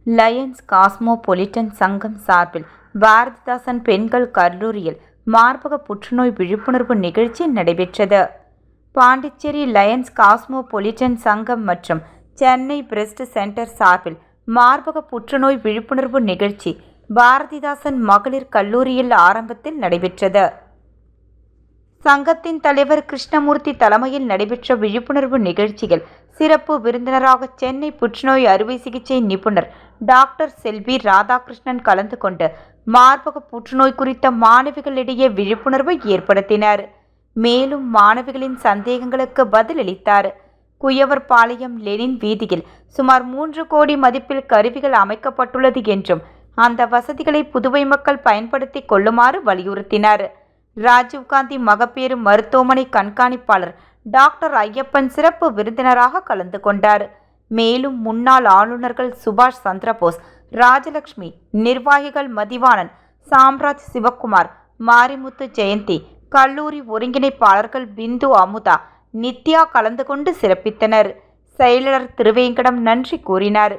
Lions cosmopolitan சங்கம் சார்பில் பாரதிதாசன் பெண்கள் கல்லூரியில் மார்பக புற்றுநோய் விழிப்புணர்வு நிகழ்ச்சி நடைபெற்றது. பாண்டிச்சேரி லயன்ஸ் காஸ்மோபொலிட்டன் சங்கம் மற்றும் சென்னை பிரெஸ்ட் சென்டர் சார்பில் மார்பக புற்றுநோய் விழிப்புணர்வு நிகழ்ச்சி பாரதிதாசன் மகளிர் கல்லூரியில் ஆரம்பத்தில் நடைபெற்றது. சங்கத்தின் தலைவர் கிருஷ்ணமூர்த்தி தலைமையில் நடைபெற்ற விழிப்புணர்வு நிகழ்ச்சியில் சிறப்பு விருந்தினராக சென்னை புற்றுநோய் அறுவை சிகிச்சை நிபுணர் டாக்டர் செல்வி ராதாகிருஷ்ணன் கலந்து கொண்டு மார்பக புற்றுநோய் குறித்த மாணவிகளிடையே விழிப்புணர்வை ஏற்படுத்தினார். மேலும் மாணவிகளின் சந்தேகங்களுக்கு பதிலளித்தார். குயவர்பாளையம் லெனின் வீதியில் சுமார் 3 கோடி மதிப்பில் கருவிகள் அமைக்கப்பட்டுள்ளது என்றும் அந்த வசதிகளை புதுவை மக்கள் பயன்படுத்தி கொள்ளுமாறு வலியுறுத்தினார். ராஜீவ்காந்தி மகப்பேறு மருத்துவமனை கண்காணிப்பாளர் டாக்டர் ஐயப்பன் சிறப்பு விருந்தினராக கலந்து கொண்டார். மேலும் முன்னாள் ஆளுநர்கள் சுபாஷ் சந்திரபோஸ், ராஜலட்சுமி, நிர்வாகிகள் மதிவாணன், சாம்ராஜ் சிவக்குமார், மாரிமுத்து ஜெயந்தி, கல்லூரி ஒருங்கிணைப்பாளர்கள் பிந்து அமுதா, நித்யா கலந்து கொண்டு சிறப்பித்தனர். செயலாளர் திருவேங்கடம் நன்றி கூறினார்.